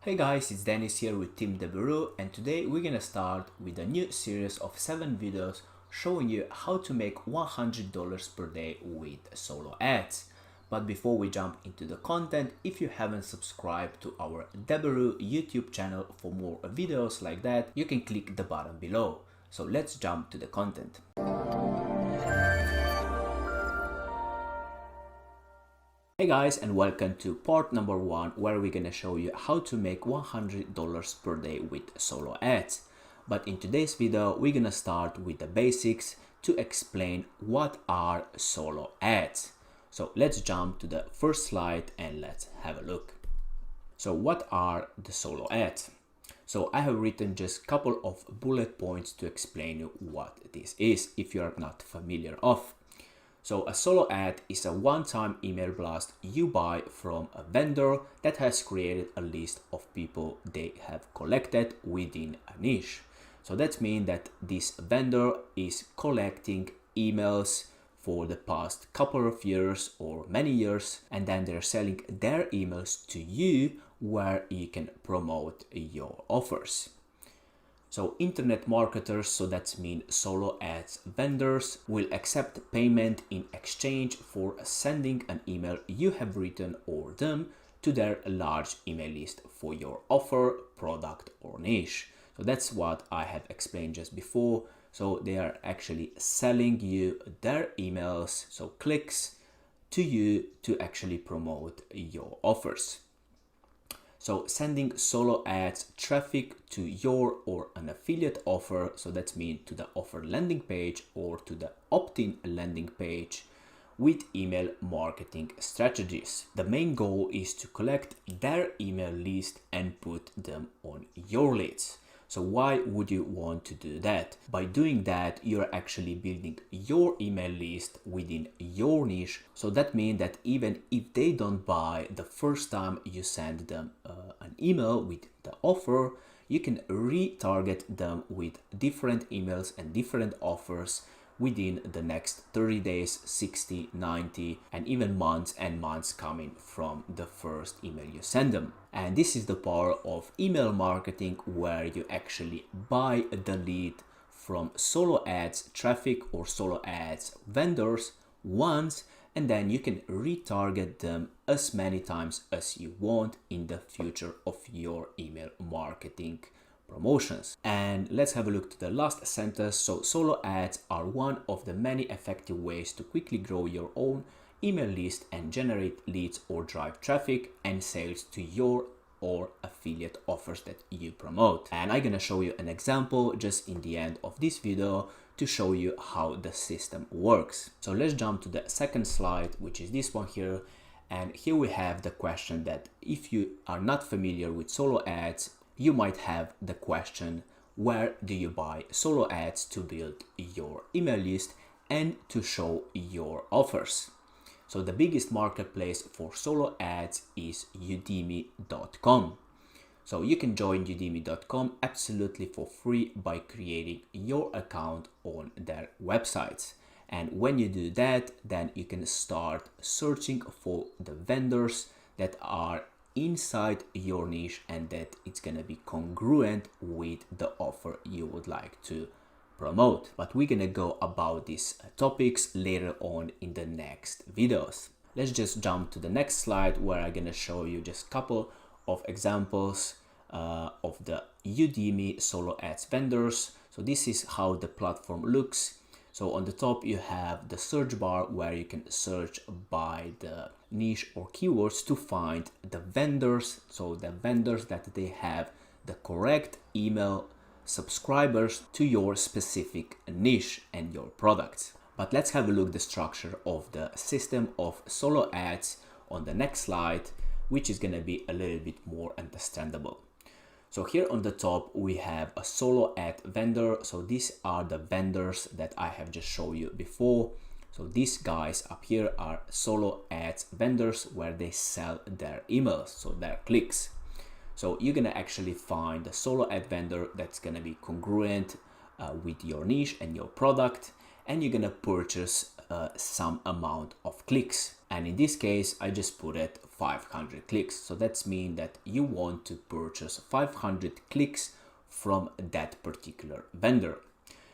Hey guys, it's Dennis here with Team Devereaux, and today we're gonna start with a new series of 7 videos showing you how to make $100 per day with solo ads. But before we jump into the content, if you haven't subscribed to our Devereaux YouTube channel for more videos like that, you can click the button below. So let's jump to the content. Hey guys, and welcome to part number 1, where we're gonna show you how to make $100 per day with solo ads. But in today's video, we're gonna start with the basics to explain what are solo ads. So let's jump to the first slide and let's have a look. So what are the solo ads? So I have written just a couple of bullet points to explain you what this is if you're not familiar of. So a solo ad is a one-time email blast you buy from a vendor that has created a list of people they have collected within a niche. So that means that this vendor is collecting emails for the past couple of years or many years, and then they're selling their emails to you where you can promote your offers. So internet marketers, so that means solo ads vendors, will accept payment in exchange for sending an email you have written or them to their large email list for your offer, product or niche. So that's what I have explained just before. So they are actually selling you their emails, so clicks, to you to actually promote your offers. So sending solo ads traffic to your or an affiliate offer, so that means to the offer landing page or to the opt-in landing page with email marketing strategies. The main goal is to collect their email list and put them on your leads. So why would you want to do that? By doing that, you're actually building your email list within your niche. So that means that even if they don't buy the first time you send them an email with the offer, you can retarget them with different emails and different offers within the next 30 days, 60, 90, and even months and months coming from the first email you send them. And this is the power of email marketing, where you actually buy the lead from solo ads traffic or solo ads vendors once, and then you can retarget them as many times as you want in the future of your email marketing promotions. And let's have a look to the last sentence. So solo ads are one of the many effective ways to quickly grow your own email list and generate leads or drive traffic and sales to your or affiliate offers that you promote. And I'm gonna show you an example just in the end of this video to show you how the system works. So let's jump to the second slide, which is this one here. And here we have the question that if you are not familiar with solo ads, you might have the question, where do you buy solo ads to build your email list and to show your offers? So the biggest marketplace for solo ads is udemy.com. So you can join udemy.com absolutely for free by creating your account on their websites. And when you do that, then you can start searching for the vendors that are inside your niche and that it's gonna be congruent with the offer you would like to promote. But we're gonna go about these topics later on in the next videos. Let's just jump to the next slide, where I'm gonna show you just a couple of examples of the Udemy solo ads vendors. So this is how the platform looks. So on the top you have the search bar, where you can search by the niche or keywords to find the vendors. So the vendors that they have the correct email subscribers to your specific niche and your products. But let's have a look at the structure of the system of solo ads on the next slide, which is gonna be a little bit more understandable. So here on the top, we have a solo ad vendor. So these are the vendors that I have just shown you before. So these guys up here are solo ads vendors, where they sell their emails, so their clicks. So you're gonna actually find a solo ad vendor that's gonna be congruent with your niche and your product, and you're gonna purchase some amount of clicks. And in this case, I just put it 500 clicks. So that's mean that you want to purchase 500 clicks from that particular vendor.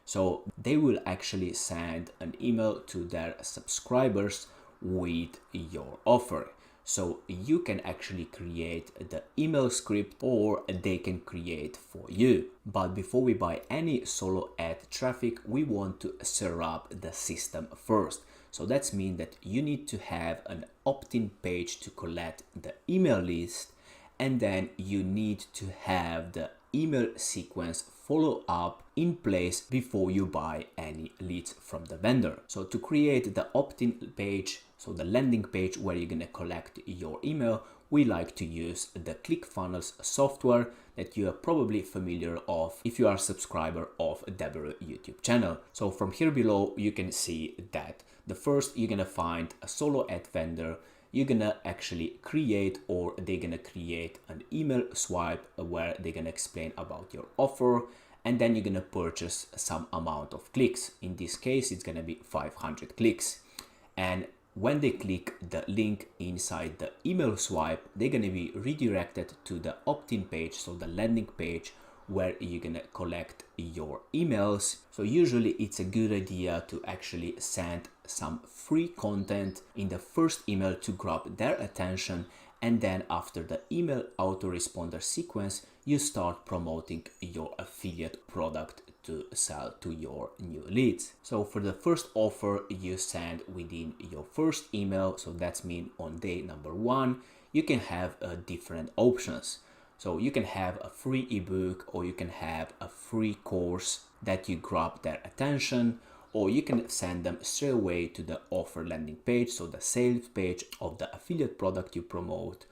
So they will actually send an email to their subscribers with your offer. So you can actually create the email script or they can create for you. But before we buy any solo ad traffic, we want to set up the system first. So that's mean that you need to have an opt-in page to collect the email list, and then you need to have the email sequence follow up in place before you buy any leads from the vendor. So to create the opt-in page, so the landing page where you're gonna collect your email, we like to use the ClickFunnels software that you are probably familiar of if you are a subscriber of Deborah YouTube channel. So from here below, you can see that the first you're gonna find a solo ad vendor. You're gonna actually create, or they're gonna create an email swipe where they're gonna explain about your offer, and then you're gonna purchase some amount of clicks. In this case, it's gonna be 500 clicks. And when they click the link inside the email swipe, they're gonna be redirected to the opt-in page, so the landing page where you're gonna collect your emails. So usually it's a good idea to actually send some free content in the first email to grab their attention, and then after the email autoresponder sequence, you start promoting your affiliate product to sell to your new leads. So for the first offer you send within your first email, so that's mean on day number 1, you can have different options. So you can have a free ebook, or you can have a free course that you grab their attention, or you can send them straight away to the offer landing page, so the sales page of the affiliate product you promote,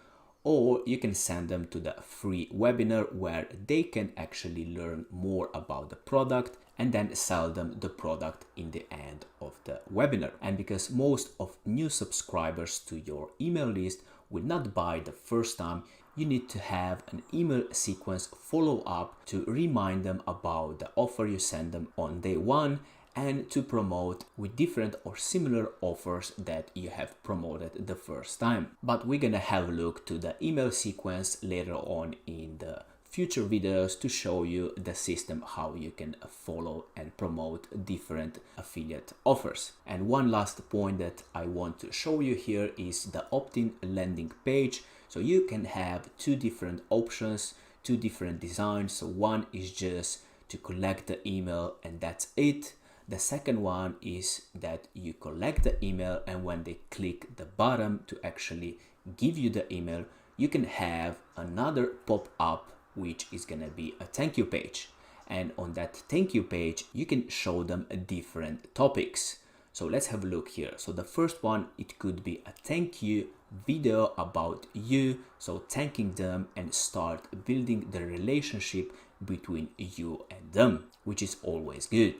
or you can send them to the free webinar where they can actually learn more about the product and then sell them the product in the end of the webinar. And because most of new subscribers to your email list will not buy the first time, you need to have an email sequence follow up to remind them about the offer you send them on day 1, and to promote with different or similar offers that you have promoted the first time. But we're gonna have a look to the email sequence later on in the future videos to show you the system how you can follow and promote different affiliate offers. And one last point that I want to show you here is the opt-in landing page. So you can have 2 different options, 2 different designs. So one is just to collect the email and that's it. The second one is that you collect the email, and when they click the button to actually give you the email, you can have another pop-up which is gonna be a thank you page. And on that thank you page, you can show them different topics. So let's have a look here. So the first one, it could be a thank you video about you, so thanking them and start building the relationship between you and them, which is always good.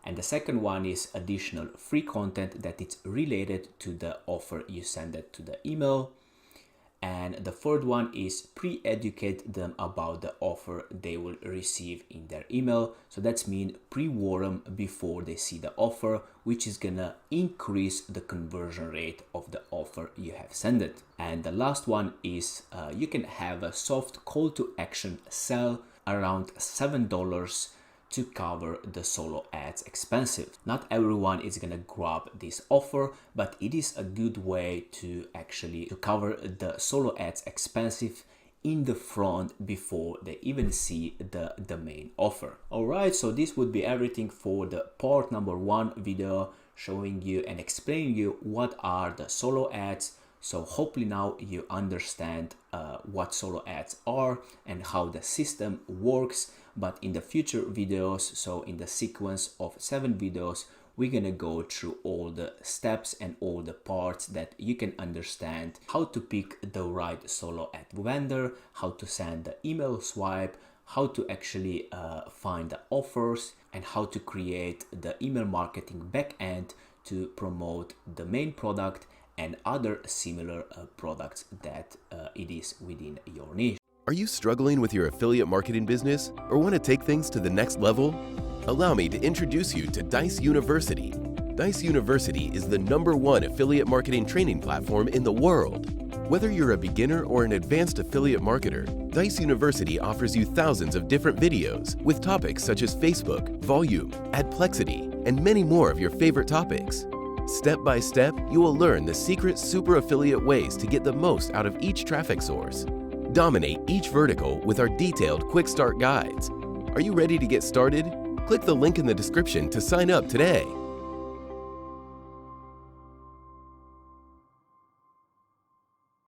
And the second one is additional free content that it's related to the offer you send it to the email. And the third one is pre-educate them about the offer they will receive in their email. So that's mean pre-warn them before they see the offer, which is gonna increase the conversion rate of the offer you have sent it. And the last one is you can have a soft call to action sell around $7 to cover the solo ads expensive. Not everyone is gonna grab this offer, but it is a good way to actually cover the solo ads expensive in the front before they even see the main offer. Alright, so this would be everything for the part number 1 video, showing you and explaining you what are the solo ads. So hopefully now you understand what solo ads are and how the system works. But in the future videos, so in the sequence of 7 videos, we're gonna go through all the steps and all the parts that you can understand how to pick the right solo ad vendor, how to send the email swipe, how to actually find the offers, and how to create the email marketing backend to promote the main product and other similar products that it is within your niche. Are you struggling with your affiliate marketing business or want to take things to the next level? Allow me to introduce you to Dijs University. Dijs University is the #1 affiliate marketing training platform in the world. Whether you're a beginner or an advanced affiliate marketer, Dijs University offers you thousands of different videos with topics such as Facebook, volume, adplexity, and many more of your favorite topics. Step by step, you will learn the secret super affiliate ways to get the most out of each traffic source. Dominate each vertical with our detailed quick start guides. Are you ready to get started? Click the link in the description to sign up today.